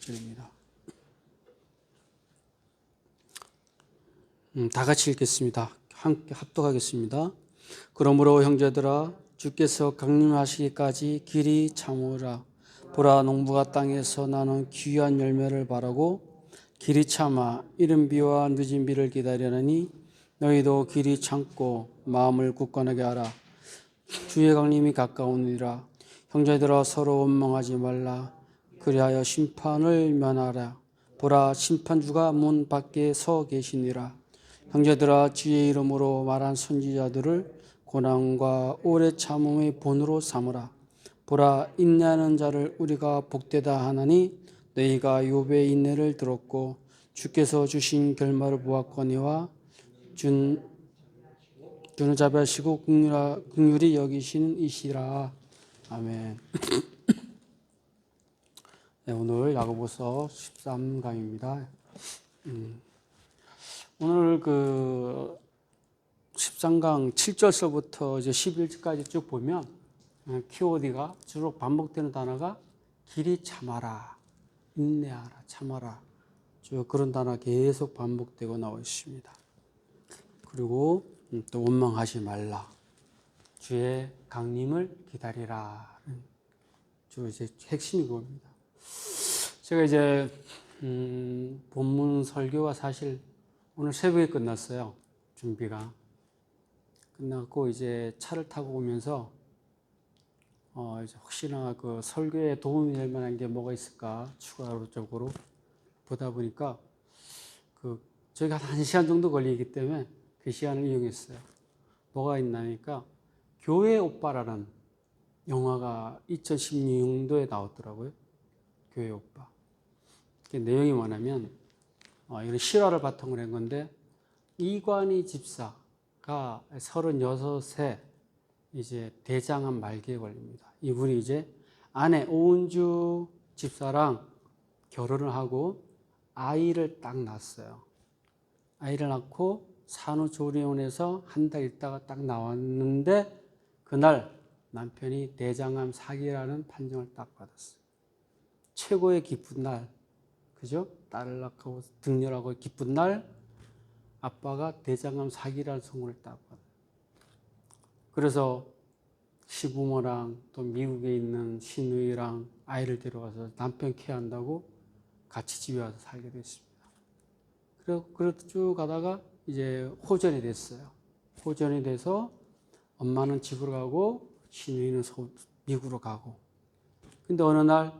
30절입니다. 다 같이 읽겠습니다. 함께 합독하겠습니다. 그러므로 형제들아 주께서 강림하시기까지 길이 참으라. 보라, 농부가 땅에서 나는 귀한 열매를 바라고 길이 참아 이른 비와 늦은 비를 기다리느니 너희도 길이 참고 마음을 굳건하게 하라. 주의 강림이 가까우니라. 형제들아 서로 원망하지 말라. 그리하여 심판을 면하라. 보라, 심판주가 문 밖에 서 계시니라. 형제들아 주의 이름으로 말한 선지자들을 고난과 오래 참음의 본으로 삼으라. 보라, 인내하는 자를 우리가 복되다 하나니 너희가 욥의 인내를 들었고 주께서 주신 결말을 보았거니와 주는 자비하시고 긍휼히 여기시는 이시라. 아멘. 네, 오늘 야고보서 13강입니다. 오늘 13강 7절서부터 이제 11절까지 쭉 보면 키워드가 주로 반복되는 단어가 길이 참아라, 인내하라, 참아라. 쭉 그런 단어 계속 반복되고 나와 있습니다. 그리고 또 원망하지 말라. 주의 강림을 기다리라. 주 이제 핵심이 그겁니다. 제가 이제 본문 설교가 사실 오늘 새벽에 끝났어요. 준비가 끝났고 이제 차를 타고 오면서 이제 혹시나 그 설교에 도움이 될 만한 게 뭐가 있을까 추가적으로 보다 보니까 저희가 한 1시간 정도 걸리기 때문에 그 시간을 이용했어요. 뭐가 있나니까 교회 오빠라는 영화가 2016년도에 나왔더라고요. 교회 오빠. 그 내용이 뭐냐면 이런 실화를 바탕으로 한 건데 이관희 집사가 36세 이제 대장암 말기에 걸립니다. 이분이 이제 아내 오은주 집사랑 결혼을 하고 아이를 딱 낳았어요. 아이를 낳고 산후조리원에서 한 달 있다가 딱 나왔는데 그날 남편이 대장암 사기라는 판정을 딱 받았어요. 최고의 기쁜 날, 그죠? 딸을 낳고 등렬하고 기쁜 날 아빠가 대장암 사기라는 선고를 딱 받아요. 그래서 시부모랑 또 미국에 있는 시누이랑 아이를 데려가서 남편 케어한다고 같이 집에 와서 살게 됐습니다. 그래서 쭉 가다가 이제 호전이 됐어요. 호전이 돼서 엄마는 집으로 가고 시누이는 미국으로 가고. 근데 어느 날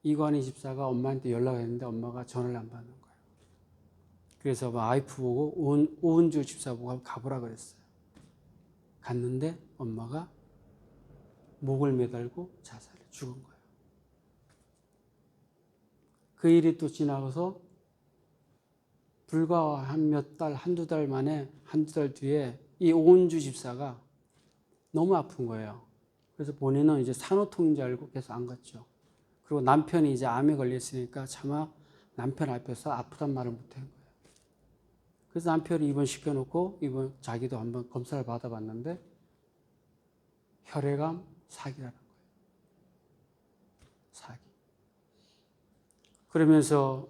이관희 집사가 엄마한테 연락했는데 엄마가 전화를 안 받는 거예요. 그래서 와이프 보고 오은주 집사 보고 가보라 그랬어요. 갔는데 엄마가 목을 매달고 자살해 죽은 거예요. 그 일이 또 지나가서 불과 한두 달 만에, 한두 달 뒤에 이 오은주 집사가 너무 아픈 거예요. 그래서 본인은 이제 산후통인 줄 알고 계속 안 갔죠. 그리고 남편이 이제 암에 걸렸으니까 차마 남편 앞에서 아프단 말을 못한 거예요. 그래서 남편이 입원시켜놓고 자기도 한번 검사를 받아봤는데 혈액암 사기라는 거예요. 사기. 그러면서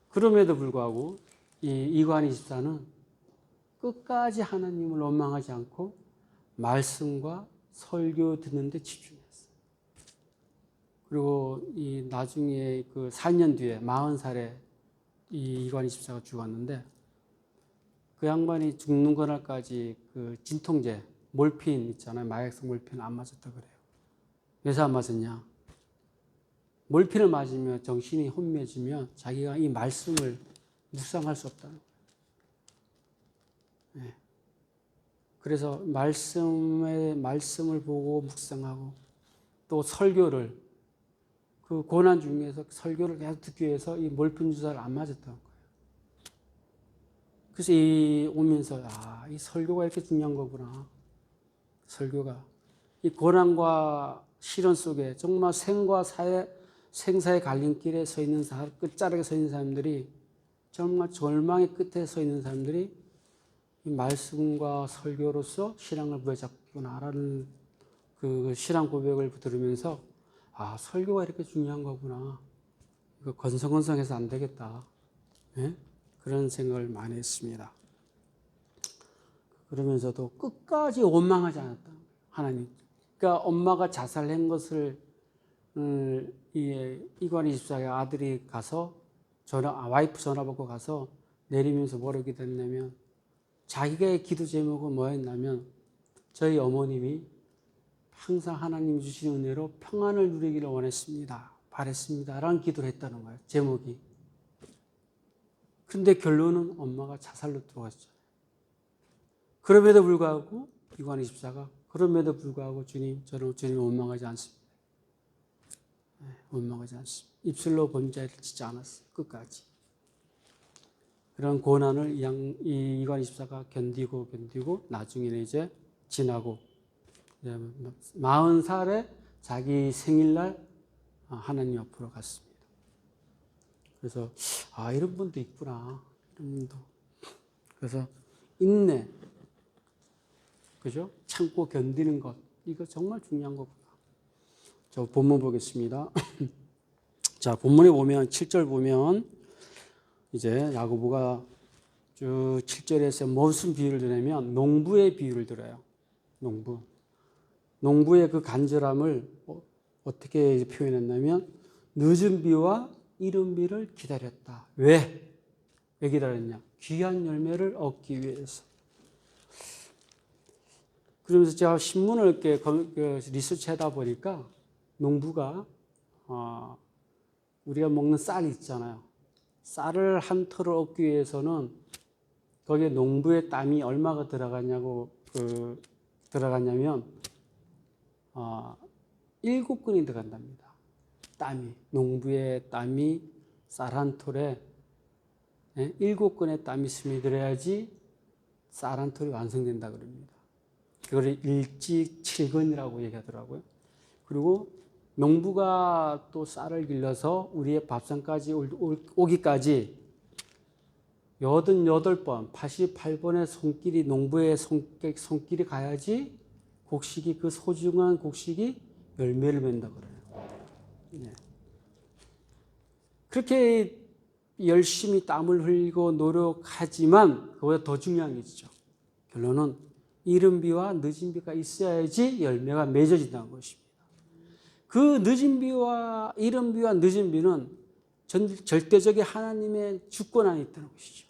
그럼에도 불구하고 이관희 집사는 끝까지 하나님을 원망하지 않고 말씀과 설교 듣는 데 집중했어요. 그리고 나중에 4년 뒤에 40살에 이관희 집사가 죽었는데 그 양반이 죽는 그날까지 진통제, 몰핀 있잖아요. 마약성 몰핀 안 맞았다 그래요. 왜 안 맞았냐? 몰핀을 맞으면 정신이 혼미해지면 자기가 이 말씀을 묵상할 수 없다는 거예요. 네. 그래서 말씀을 보고 묵상하고 또 설교를 그 고난 중에서 설교를 계속 듣기 위해서 이 몰핀 주사를 안 맞았다는 거예요. 그래서 오면서 이 설교가 이렇게 중요한 거구나. 설교가 이 고난과 시련 속에 정말 생사의 갈림길에 서 있는 사람, 끝자락에 서 있는 사람들이 정말 절망의 끝에 서 있는 사람들이 이 말씀과 설교로서 신앙을 부여잡구나라는 그 신앙 고백을 들으면서 설교가 이렇게 중요한 거구나. 이거 건성건성해서 안 되겠다. 예? 그런 생각을 많이 했습니다. 그러면서도 끝까지 원망하지 않았다. 하나님. 그러니까 엄마가 자살한 것을 이관희 집사의 아들이 가서 와이프 전화 받고 가서 내리면서 뭐라고 기도했냐면 자기의 기도 제목은 뭐였냐면 저희 어머님이 항상 하나님이 주시는 은혜로 평안을 누리기를 원했습니다. 바랬습니다. 라는 기도를 했다는 거예요. 제목이. 그런데 결론은 엄마가 자살로 들어갔죠. 그럼에도 불구하고 이관희 집사가 그럼에도 불구하고 주님, 저는 주님 원망하지 않습니다. 원망하지 않습니다. 입술로 범죄를 짓지 않았어요. 끝까지. 그런 고난을 이관희 집사가 견디고 나중에는 이제 지나고 40살에 자기 생일날 하나님 옆으로 갔습니다. 그래서 이런 분도 있구나. 이런 분도. 그래서 인내, 그죠? 참고 견디는 것, 이거 정말 중요한 거구나. 저 본문 보겠습니다. 자, 본문에 보면 7절 보면 이제 야고보가 쭉 7절에서 무슨 비유를 드냐면 농부의 비유를 들어요. 농부의 그 간절함을 어떻게 표현했냐면 늦은 비와 이른 비를 기다렸다. 왜 기다렸냐? 귀한 열매를 얻기 위해서. 그러면서 제가 신문을 이렇게 리서치하다 보니까 농부가 우리가 먹는 쌀 있잖아요. 쌀을 한 털을 얻기 위해서는 거기에 농부의 땀이 얼마가 들어가냐면 7근이 들어간답니다. 농부의 땀이 쌀 한 톨에 7근의 땀이 스며들어야지 쌀 한 톨이 완성된다 그럽니다. 그걸 일지 7근이라고 얘기하더라고요. 그리고 농부가 또 쌀을 길러서 우리의 밥상까지 오기까지 88번, 88번의 손길이 농부의 손길이 가야지 곡식이 그 소중한 곡식이 열매를 맺는다 그래요. 네. 그렇게 열심히 땀을 흘리고 노력하지만 그보다 더 중요한 게 있죠. 결론은 이른 비와 늦은 비가 있어야지 열매가 맺어진다는 것입니다. 그 늦은 비와 이른 비와 늦은 비는 절대적인 하나님의 주권 안에 있다는 것이죠.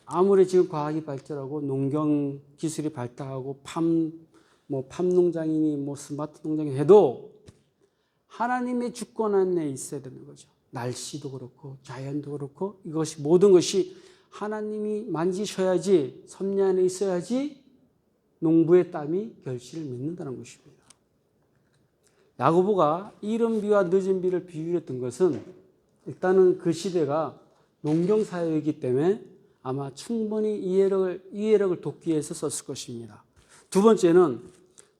아무리 지금 과학이 발달하고 농경 기술이 발달하고 팜농장이니 스마트 농장이 해도 하나님의 주권 안에 있어야 되는 거죠. 날씨도 그렇고 자연도 그렇고 이것이 모든 것이 하나님이 만지셔야지 섭리 안에 있어야지 농부의 땀이 결실을 맺는다는 것입니다. 야고보가 이른 비와 늦은 비를 비유했던 것은 일단은 그 시대가 농경사회이기 때문에 아마 충분히 이해력을 돕기 위해서 썼을 것입니다. 두 번째는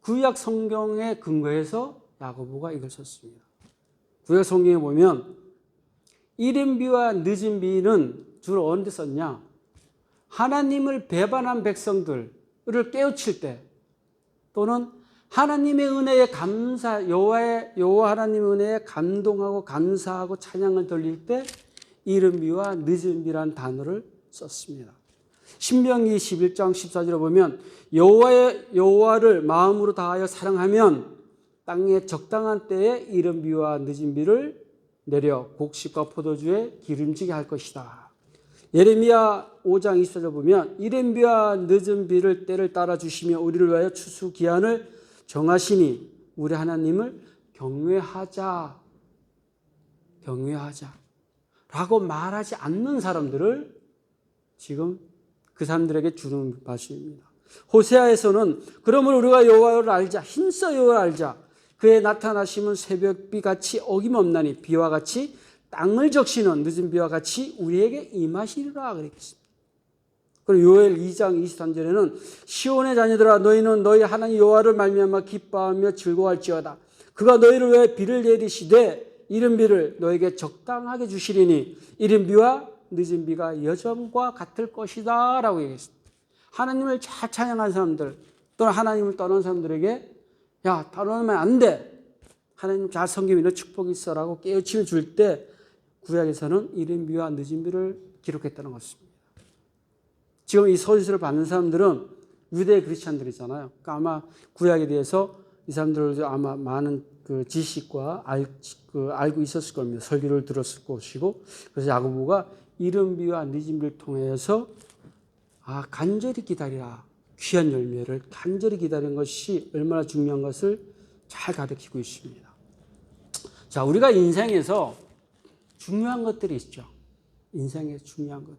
구약 성경에 근거해서 야고보가 이걸 썼습니다. 구약 성경에 보면 이른 비와 늦은 비는 주로 언제 썼냐? 하나님을 배반한 백성들을 깨우칠 때 또는 하나님의 은혜에 여호와 하나님의 은혜에 감동하고 감사하고 찬양을 돌릴 때 이른 비와 늦은 비라는 단어를 썼습니다. 신명기 11장 14절에 보면 여호와를 마음으로 다하여 사랑하면 땅에 적당한 때에 이른 비와 늦은 비를 내려 곡식과 포도주에 기름지게 할 것이다. 예레미야 5장 24절 보면 이른 비와 늦은 비를 때를 따라 주시며 우리를 위하여 추수 기한을 정하시니 우리 하나님을 경외하자 라고 말하지 않는 사람들을 지금 그 사람들에게 주는 말씀입니다. 호세아에서는 그러므로 우리가 여호와를 알자, 힘써 여호와를 알자. 그의 나타나심은 새벽비같이 어김없나니 비와 같이 땅을 적시는 늦은 비와 같이 우리에게 임하시리라 그랬습니다. 그리고 요엘 2장 23절에는 시온의 자녀들아 너희는 너희 하나님 여호와를 말미암아 기뻐하며 즐거워할지어다. 그가 너희를 위해 비를 내리시되 이른 비를 너에게 적당하게 주시리니 이른 비와 늦은 비가 여정과 같을 것이다 라고 얘기했습니다. 하나님을 잘 찬양한 사람들 또는 하나님을 떠난 사람들에게 야 떠나면 안 돼. 하나님 잘 섬기면 축복이 있어 라고 깨우침을 줄 때 구약에서는 이른 비와 늦은 비를 기록했다는 것입니다. 지금 이 서신서를 받는 사람들은 유대 크리스찬들이잖아요. 그러니까 아마 구약에 대해서 이 사람들도 아마 많은 그 지식과 알고 있었을 겁니다. 설교를 들었을 것이고, 그래서 야고보가 이른 비와 늦은 비를 통해서 간절히 기다리라. 귀한 열매를 간절히 기다리는 것이 얼마나 중요한 것을 잘 가르치고 있습니다. 자, 우리가 인생에서 중요한 것들이 있죠. 인생에 중요한 것들.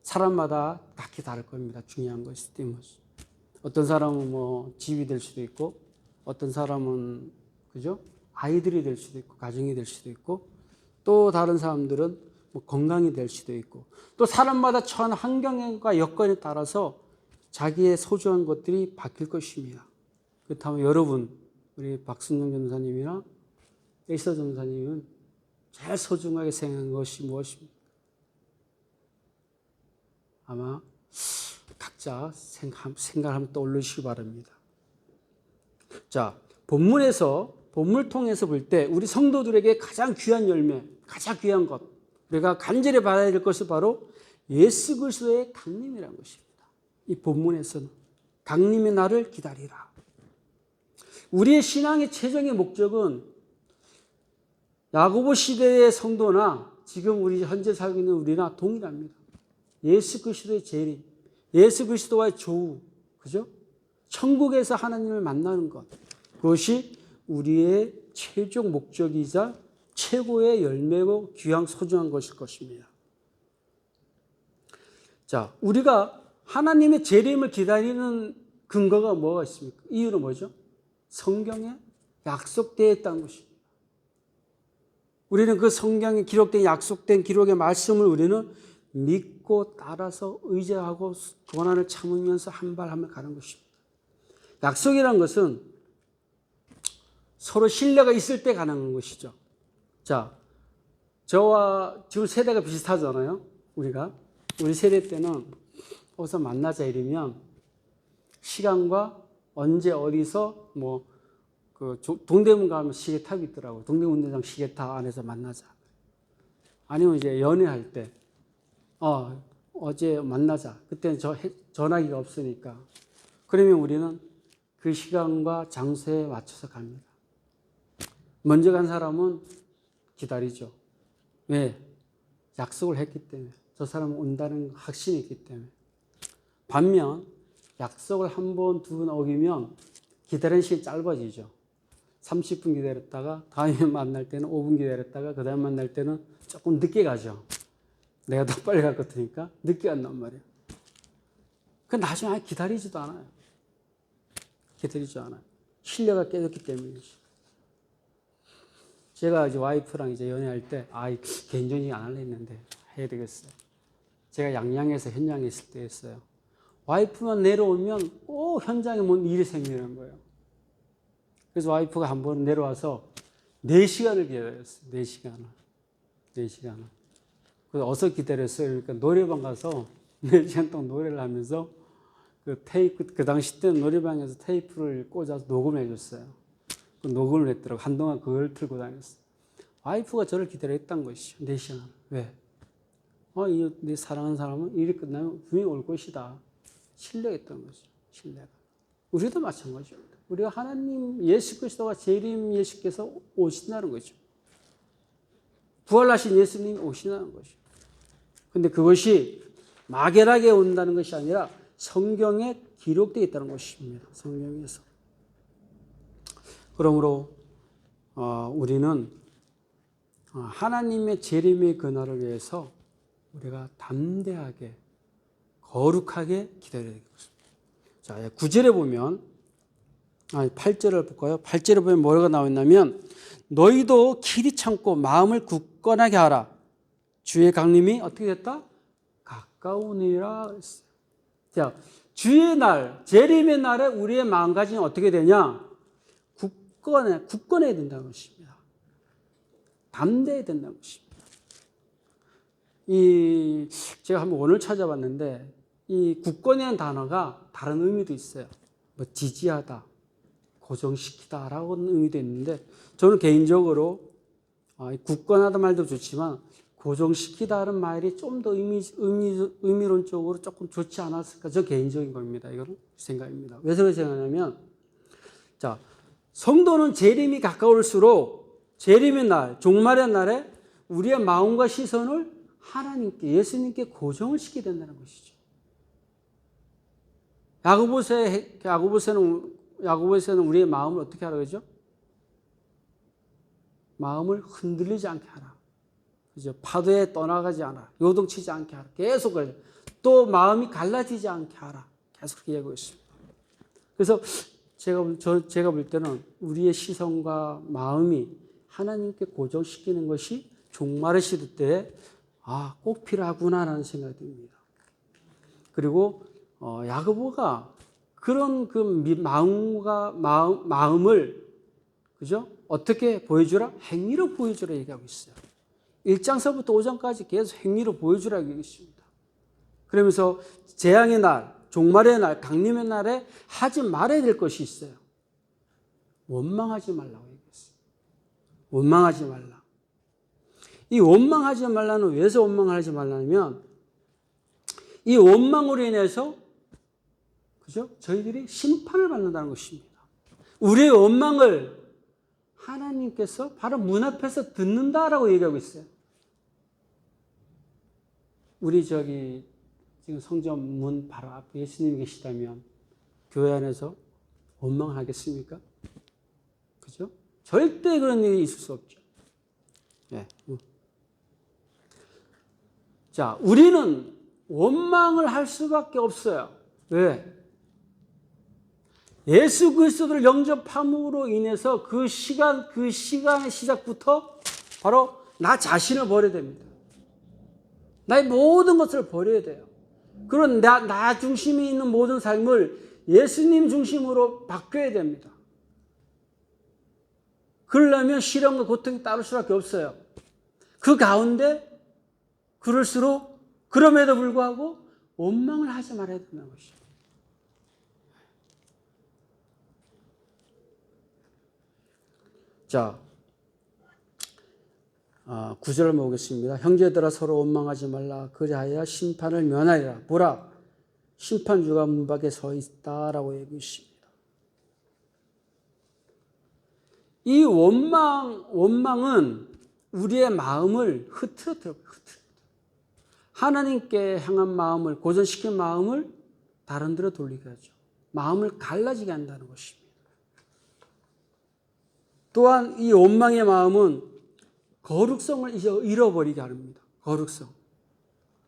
사람마다 각기 다를 겁니다. 중요한 것이 때문에. 어떤 사람은 뭐 집이 될 수도 있고, 어떤 사람은 그죠? 아이들이 될 수도 있고, 가정이 될 수도 있고, 또 다른 사람들은 뭐 건강이 될 수도 있고, 또 사람마다 처한 환경과 여건에 따라서 자기의 소중한 것들이 바뀔 것입니다. 그렇다면 여러분, 우리 박순영 전사님이나 에이서 전사님은 제일 소중하게 생각한 것이 무엇입니까? 아마 각자 생각을 한번 떠올리시기 바랍니다. 자, 본문을 통해서 볼 때 우리 성도들에게 가장 귀한 열매, 가장 귀한 것, 우리가 간절히 받아야 될 것은 바로 예수 그리스도의 강림이라는 것입니다. 이 본문에서는 강림의 날을 기다리라. 우리의 신앙의 최종의 목적은 야고보 시대의 성도나 지금 우리 현재 살고 있는 우리나 동일합니다. 예수 그리스도의 재림, 예수 그리스도와의 조우, 그죠? 천국에서 하나님을 만나는 것, 그것이 우리의 최종 목적이자 최고의 열매고 귀한 소중한 것일 것입니다. 자, 우리가 하나님의 재림을 기다리는 근거가 뭐가 있습니까? 이유는 뭐죠? 성경에 약속되어 있다는 것입니다. 우리는 그 성경에 기록된 약속된 기록의 말씀을 우리는 믿고 따라서 의지하고 고난을 참으면서 한 발 한 발 가는 것입니다. 약속이라는 것은 서로 신뢰가 있을 때 가능한 것이죠. 자, 저와 지금 세대가 비슷하잖아요. 우리 세대 때는 어디서 만나자 이러면 시간과 언제 어디서 동대문 가면 시계탑이 있더라고요. 동대문 운동장 시계탑 안에서 만나자. 아니면 이제 연애할 때 어제 만나자. 그때는 전화기가 없으니까. 그러면 우리는 그 시간과 장소에 맞춰서 갑니다. 먼저 간 사람은 기다리죠. 왜? 약속을 했기 때문에. 저 사람은 온다는 확신이 있기 때문에. 반면 약속을 한 번, 두 번 어기면 기다리는 시간이 짧아지죠. 30분 기다렸다가 다음에 만날 때는 5분 기다렸다가 그 다음에 만날 때는 조금 늦게 가죠. 내가 더 빨리 갈 것 같으니까 늦게 간단 말이에요. 그 나중에 기다리지도 않아요. 기다리지 않아요. 신뢰가 깨졌기 때문이죠. 제가 이제 와이프랑 이제 연애할 때 개인적인 안 할래 했는데 해야 되겠어요. 제가 양양에서 현장에 있을 때였어요. 와이프만 내려오면 현장에 뭔 일이 생기는 거예요. 그래서 와이프가 한 번 내려와서 4시간을 기다렸어요. 4시간을. 그래서 어서 기다렸어요. 그러니까 노래방 가서 4시간 동안 노래를 하면서 그 당시 때는 노래방에서 테이프를 꽂아서 녹음을 해줬어요. 그 녹음을 했더라고요. 한동안 그걸 틀고 다녔어요. 와이프가 저를 기다렸다는 것이죠. 4시간. 왜? 내 사랑하는 사람은 일이 끝나면 분명히 올 것이다. 신뢰했던 거죠. 신뢰가. 우리도 마찬가지입니다. 우리가 하나님 예수 그리스도가 재림 예수께서 오신다는 거죠. 부활하신 예수님이 오신다는 거죠. 근데 그것이 막연하게 온다는 것이 아니라 성경에 기록되어 있다는 것입니다. 성경에서. 그러므로 우리는 하나님의 재림의 그날을 위해서 우리가 담대하게 거룩하게 기다려야 되겠습니다. 자, 9절에 보면 8절을 볼까요? 8절에 보면 뭐가 나왔냐면 너희도 길이 참고 마음을 굳건하게 하라. 주의 강림이 어떻게 됐다? 가까우니라 했어요. 자, 주의 날, 재림의 날에 우리의 마음가짐이 어떻게 되냐? 굳건해야 된다는 것입니다. 담대해야 된다는 것입니다. 제가 한번 오늘 찾아봤는데 이 굳건이라는 단어가 다른 의미도 있어요. 지지하다, 고정시키다라는 의미도 있는데 저는 개인적으로 굳건하다 말도 좋지만 고정시키다는 말이 좀 더 의미론적으로 조금 좋지 않았을까? 저 개인적인 겁니다. 이거는 생각입니다. 왜 그렇게 생각하냐면, 자, 성도는 재림이 가까울수록 재림의 날, 종말의 날에 우리의 마음과 시선을 하나님께, 예수님께 고정을 시키게 된다는 것이죠. 야고보서는 우리의 마음을 어떻게 하라고 그러죠? 마음을 흔들리지 않게 하라. 그죠? 파도에 떠나가지 않아. 요동치지 않게 하라. 계속 그래요. 또 마음이 갈라지지 않게 하라. 계속 그렇게 얘기하고 있습니다. 그래서 제가 볼 때는 우리의 시선과 마음이 하나님께 고정시키는 것이 종말의 시대 때에 꼭 필요하구나라는 생각이 듭니다. 그리고 야고보가 그런 그 마음을 그죠? 어떻게 보여주라? 행위로 보여주라 얘기하고 있어요. 1장서부터 5장까지 계속 행위로 보여주라 얘기했습니다. 그러면서 재앙의 날, 종말의 날, 강림의 날에 하지 말아야 될 것이 있어요. 원망하지 말라고 얘기했어요. 원망하지 말라. 이 원망하지 말라는 왜서 원망하지 말라냐면 이 원망으로 인해서 그죠? 저희들이 심판을 받는다는 것입니다. 우리의 원망을 하나님께서 바로 문 앞에서 듣는다라고 얘기하고 있어요. 우리 지금 성전 문 바로 앞에 예수님이 계시다면 교회 안에서 원망하겠습니까? 그죠? 절대 그런 일이 있을 수 없죠. 네. 자, 우리는 원망을 할 수밖에 없어요. 왜? 예수 그리스도를 영접함으로 인해서 그 시간의 시작부터 바로 나 자신을 버려야 됩니다. 나의 모든 것을 버려야 돼요. 그런 나 중심이 있는 모든 삶을 예수님 중심으로 바뀌어야 됩니다. 그러려면 시련과 고통이 따를 수밖에 없어요. 그 가운데 그럼에도 불구하고 원망을 하지 말아야 된다는 것이죠. 자, 9절을 보겠습니다. 형제들아 서로 원망하지 말라. 그리하여 심판을 면하리라. 보라, 심판주가 문 밖에 서 있다라고 얘기했습니다. 이 원망은 우리의 마음을 흐트러뜨려요. 하나님께 향한 마음을, 고전시킨 마음을 다른 데로 돌리게 하죠. 마음을 갈라지게 한다는 것입니다. 또한 이 원망의 마음은 거룩성을 잃어버리게 합니다. 거룩성.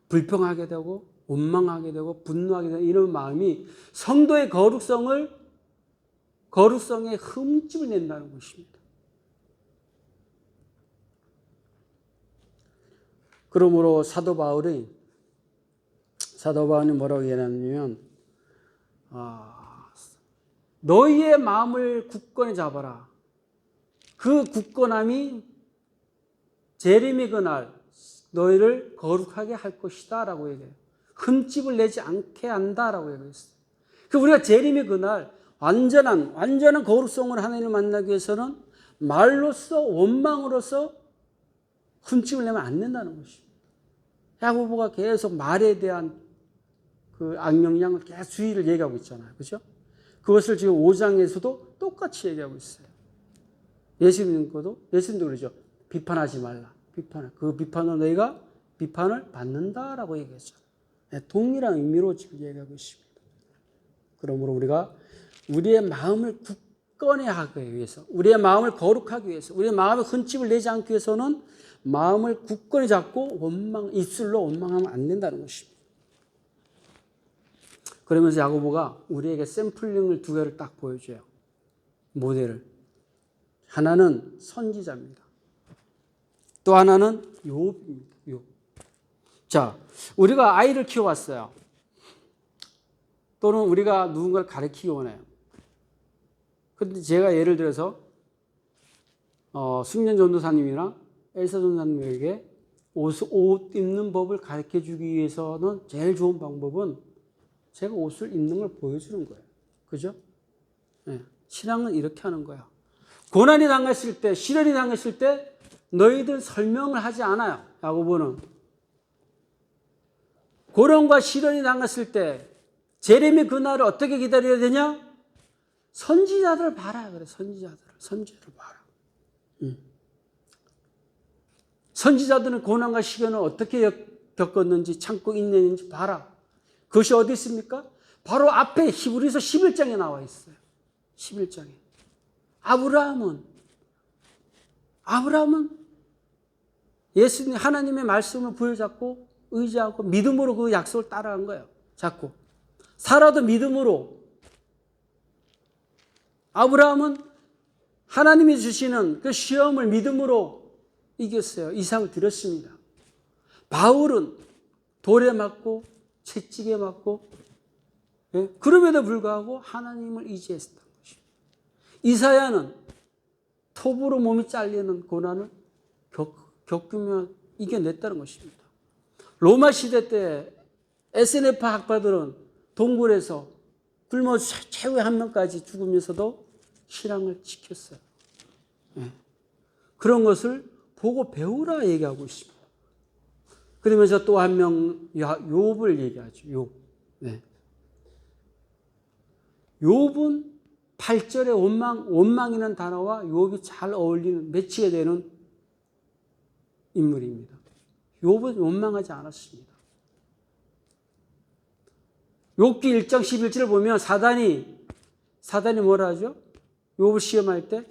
불평하게 되고 원망하게 되고 분노하게 되는 이런 마음이 성도의 거룩성에 흠집을 낸다는 것입니다. 그러므로 사도 바울이 뭐라고 얘기하냐면 너희의 마음을 굳건히 잡아라. 그 굳건함이 재림의 그날 너희를 거룩하게 할 것이다 라고 얘기해요. 흠집을 내지 않게 한다라고 얘기했어요. 우리가 재림의 그날 완전한 거룩성을 하나님을 만나기 위해서는 말로써 원망으로서 흠집을 내면 안 된다는 것입니다. 야고보가 계속 말에 대한 그 악영향을 계속 주의를 얘기하고 있잖아요. 그렇죠? 그것을 지금 5장에서도 똑같이 얘기하고 있어요. 예수님도 그러죠. 비판하지 말라. 그 비판으로 너희가 비판을 받는다라고 얘기했죠. 동일한 의미로 지금 얘기하고 있습니다. 그러므로 우리가 우리의 마음을 굳건히 하기 위해서, 우리의 마음을 거룩하기 위해서, 우리의 마음에 흠집을 내지 않기 위해서는 마음을 굳건히 잡고 입술로 원망하면 안 된다는 것입니다. 그러면서 야고보가 우리에게 샘플링을 2개를 딱 보여줘요. 모델을. 하나는 선지자입니다. 또 하나는 욥입니다. 욥. 자, 우리가 아이를 키워왔어요. 또는 우리가 누군가를 가르치기 원해요. 그런데 제가 예를 들어서 승년 전도사님이나 엘사 전도사님에게 옷 입는 법을 가르쳐주기 위해서는 제일 좋은 방법은 제가 옷을 입는 걸 보여주는 거예요. 그죠? 네. 신앙은 이렇게 하는 거야. 고난이 당했을 때, 시련이 당했을 때 너희들 설명을 하지 않아요. 야고보는. 고난과 시련이 당했을 때 제레미 그날을 어떻게 기다려야 되냐? 선지자들을 봐라. 그래, 선지자들을 봐라. 선지자들은 고난과 시련을 어떻게 겪었는지 참고 인내했는지 봐라. 그것이 어디 있습니까? 바로 앞에 히브리서 11장에 나와 있어요. 11장에. 아브라함은 예수님 하나님의 말씀을 부여잡고 의지하고 믿음으로 그 약속을 따라간 거예요. 자꾸. 사라도 믿음으로. 아브라함은 하나님이 주시는 그 시험을 믿음으로 이겼어요. 이삭을 드렸습니다. 바울은 돌에 맞고 채찍에 맞고 그럼에도 불구하고 하나님을 의지했던 것입니다. 이사야는 톱으로 몸이 잘리는 고난을 겪으며 이겨냈다는 것입니다. 로마 시대 때 SNF 학파들은 동굴에서 굶어 최후의 한 명까지 죽으면서도 신앙을 지켰어요. 그런 것을 보고 배우라 얘기하고 있습니다. 그러면서 또 한 명 욥을 얘기하죠. 욥. 욥은 8절에 원망이라는 단어와 욥이 잘 어울리는 매치가 되는 인물입니다. 욥은 원망하지 않았습니다. 욥기 1장 11절을 보면 사단이 뭐라 하죠? 욥을 시험할 때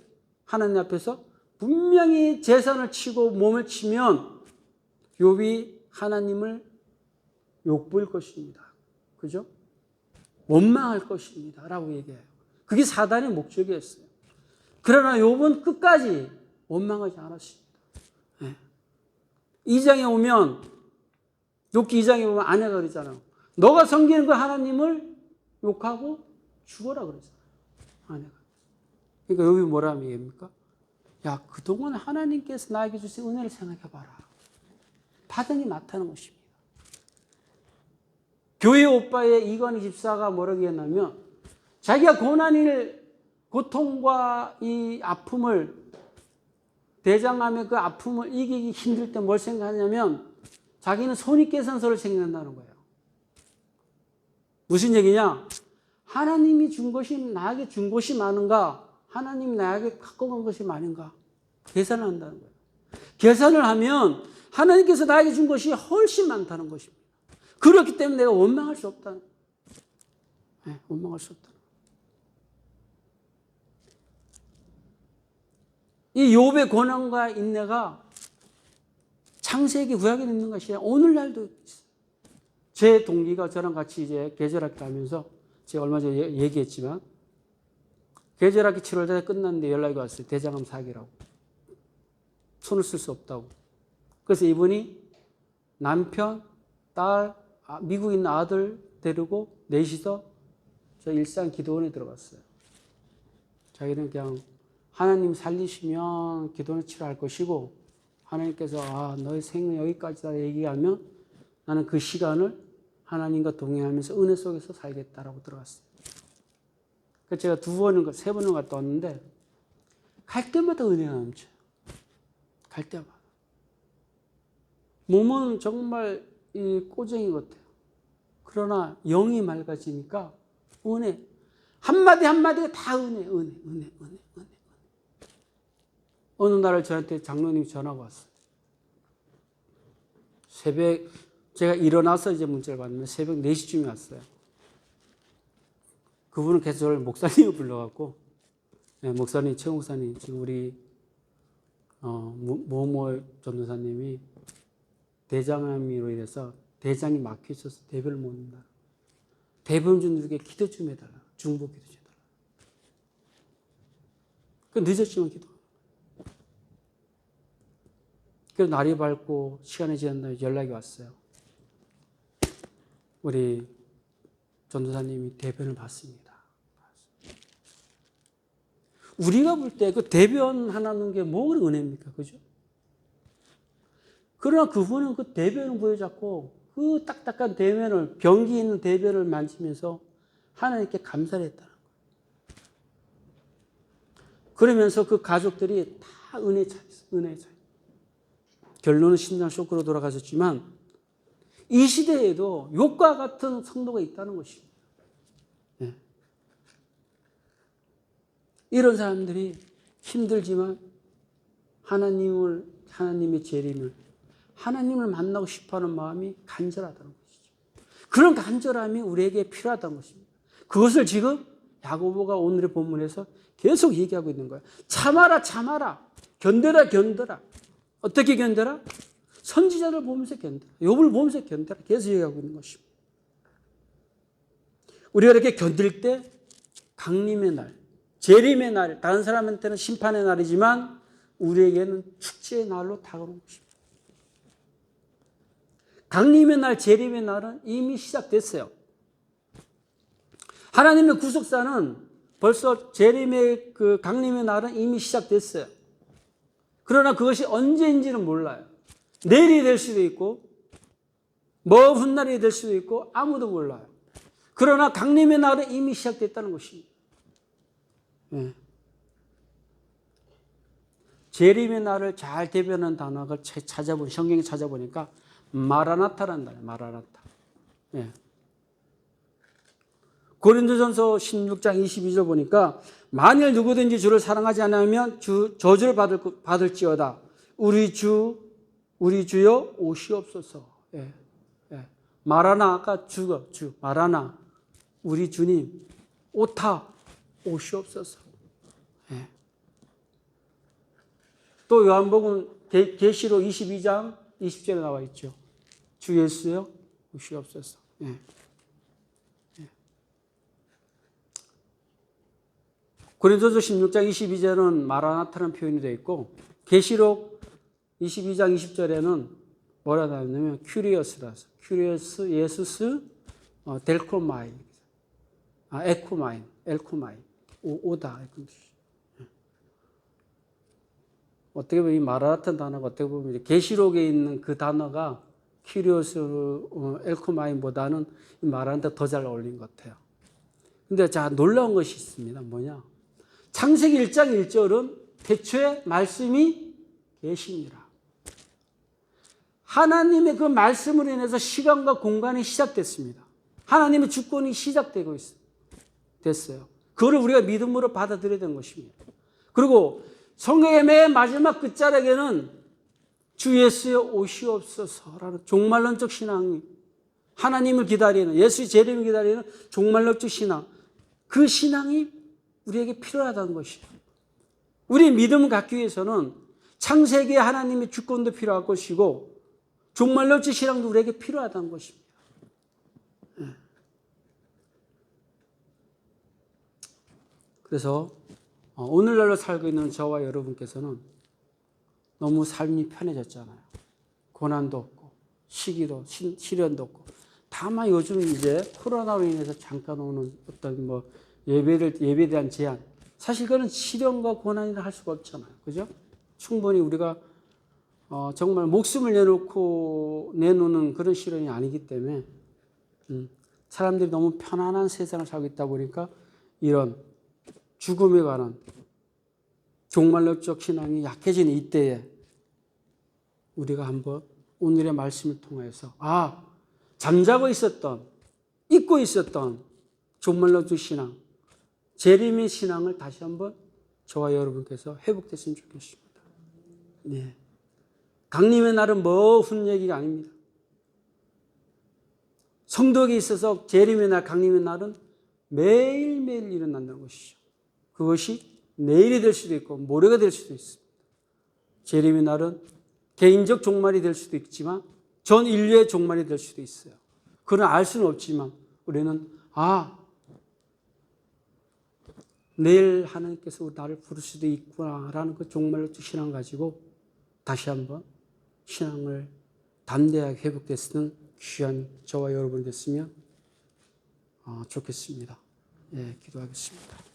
하나님 앞에서 분명히 재산을 치고 몸을 치면 욥이 하나님을 욕보일 것입니다. 그죠? 원망할 것입니다. 라고 얘기해요. 그게 사단의 목적이었어요. 그러나 욥은 끝까지 원망하지 않았습니다. 2장에 오면, 욥기 2장에 보면 아내가 그러잖아요. 너가 섬기는 그 하나님을 욕하고 죽어라 그러잖아요. 아내가. 그러니까 욥이 뭐라는 얘기입니까? 야, 그동안 하나님께서 나에게 주신 은혜를 생각해봐라. 파등이 나타나는 것입니다. 교회 오빠의 이관희 집사가 뭐라고 했냐면 자기가 고통과 이 아픔을 대장암의 그 아픔을 이기기 힘들 때 뭘 생각하냐면 자기는 손익계산서를 생각한다는 거예요. 무슨 얘기냐? 하나님이 준 것이 나에게 준 것이 많은가? 하나님이 나에게 갖고 간 것이 많은가? 계산을 한다는 거예요. 계산을 하면 하나님께서 나에게 준 것이 훨씬 많다는 것입니다. 그렇기 때문에 내가 원망할 수 없다는 거예요. 원망할 수 없다는 거예요. 이 욥의 고난과 인내가 창세기 구약에 있는 것이 오늘날도 있어요. 제 동기가 저랑 같이 이제 계절학기 하면서 제가 얼마 전에 얘기했지만 계절학기 7월달에 끝났는데 연락이 왔어요. 대장암 사기라고. 손을 쓸 수 없다고. 그래서 이분이 남편, 딸, 미국에 있는 아들 데리고 넷이서 저 일산 기도원에 들어갔어요. 자기는 그냥 하나님 살리시면 기도원에 치료할 것이고 하나님께서 너의 생은 여기까지다 얘기하면 나는 그 시간을 하나님과 동행하면서 은혜 속에서 살겠다라고 들어갔어요. 그래서 제가 세 번을 갔다 왔는데 갈 때마다 은혜가 넘쳐요. 갈 때마다. 몸은 정말 이 꼬쟁이 같아요. 그러나 영이 맑아지니까 은혜. 한마디 한마디가 다 은혜. 어느 날 저한테 장로님이 전화가 왔어요. 제가 일어나서 이제 문자를 받는데 새벽 4시쯤에 왔어요. 그분은 계속 저를 목사님을 불러갖고, 목사님, 최 목사님, 지금 우리, 모모 전도사님이 대장암으로 인해서 대장이 막혀 있어서 대변을 못 한다. 대변 준들에게 기도 좀 해달라. 중보 기도 좀 해달라. 그 늦었지만 기도. 그래서 날이 밝고 시간이 지난 다음에 연락이 왔어요. 우리 전도사님이 대변을 받습니다. 우리가 볼 때 그 대변 하나 넣는 게 뭐가 은혜입니까? 그죠? 그러나 그분은 그 대변을 보여잡고 그 딱딱한 대변을, 병기 있는 대변을 만지면서 하나님께 감사를 했다는 거예요. 그러면서 그 가족들이 다 은혜에 차 있어요. 결론은 심장 쇼크로 돌아가셨지만 이 시대에도 욥과 같은 성도가 있다는 것입니다. 네. 이런 사람들이 힘들지만 하나님의 재림을, 하나님을 만나고 싶어하는 마음이 간절하다는 것이죠. 그런 간절함이 우리에게 필요하다는 것입니다. 그것을 지금 야고보가 오늘의 본문에서 계속 얘기하고 있는 거예요. 참아라, 참아라. 견뎌라, 견뎌라. 어떻게 견뎌라? 선지자를 보면서 견뎌라. 욥을 보면서 견뎌라. 계속 얘기하고 있는 것입니다. 우리가 이렇게 견딜 때 강림의 날, 재림의 날, 다른 사람한테는 심판의 날이지만 우리에게는 축제의 날로 다가오는 것입니다. 강림의 날, 재림의 날은 이미 시작됐어요. 하나님의 구속사는 벌써 재림의 그 강림의 날은 이미 시작됐어요. 그러나 그것이 언제인지는 몰라요. 내일이 될 수도 있고 먼 훗날이 될 수도 있고 아무도 몰라요. 그러나 강림의 날은 이미 시작됐다는 것입니다. 네. 재림의 날을 잘 대변하는 단어를 성경에 찾아보니까 마라나타라는 단어예요. 마라나타. 네. 고린도전서 16장 22절 보니까 만일 누구든지 주를 사랑하지 않으면 저주를 받을지어다. 우리 주여 오시옵소서. 예. 예. 마라나, 아까 주 마라나, 우리 주님 오타 오시옵소서. 예. 또 요한복음 계시록 22장 20절에 나와 있죠. 주 예수여 오시옵소서. 예. 고린도서 16장 22절은 마라나타라는 표현이 되어 있고 계시록 22장 20절에는 뭐라 나오냐면 큐리어스라서 큐리어스 예수스 델코마인 에코마인 엘코마인 오다. 어떻게 보면 이 마라나타 단어가 어떻게 보면 계시록에 있는 그 단어가 큐리어스 엘코마인보다는 이 마라나타 더 잘 어울린 것 같아요. 근데 자 놀라운 것이 있습니다. 뭐냐? 창세기 1장 1절은 태초에 말씀이 계시니라. 하나님의 그 말씀으로 인해서 시간과 공간이 시작됐습니다. 하나님의 주권이 시작되고 됐어요. 그거를 우리가 믿음으로 받아들여야 되는 것입니다. 그리고 성경의 맨 마지막 끝자락에는 주 예수여 오시옵소서라는 종말론적 신앙이 하나님을 기다리는 예수의 재림을 기다리는 종말론적 신앙, 그 신앙이 우리에게 필요하다는 것이에요. 우리의 믿음을 갖기 위해서는 창세기에 하나님의 주권도 필요할 것이고 종말론적 신앙도 우리에게 필요하다는 것입니다. 그래서 오늘날로 살고 있는 저와 여러분께서는 너무 삶이 편해졌잖아요. 고난도 없고 시기도 시련도 없고 다만 요즘 이제 코로나로 인해서 잠깐 오는 어떤 예배에 대한 제한, 사실 그건 시련과 고난이라 할 수가 없잖아요. 그죠? 충분히 우리가 정말 목숨을 내놓는 그런 시련이 아니기 때문에 사람들이 너무 편안한 세상을 살고 있다 보니까 이런 죽음에 관한 종말론적 신앙이 약해진 이때에 우리가 한번 오늘의 말씀을 통해서 잠자고 있었던, 잊고 있었던 종말론적 신앙, 재림의 신앙을 다시 한번 저와 여러분께서 회복됐으면 좋겠습니다. 네. 강림의 날은 먼 얘기가 아닙니다. 성도에게 있어서 재림의 날, 강림의 날은 매일매일 일어난다는 것이죠. 그것이 내일이 될 수도 있고 모레가 될 수도 있습니다. 재림의 날은 개인적 종말이 될 수도 있지만 전 인류의 종말이 될 수도 있어요. 그건 알 수는 없지만 우리는 내일 하나님께서 나를 부를 수도 있구나라는 그 종말론적 신앙을 가지고 다시 한번 신앙을 담대하게 회복됐으면 귀한 저와 여러분이 됐으면 좋겠습니다. 예, 기도하겠습니다.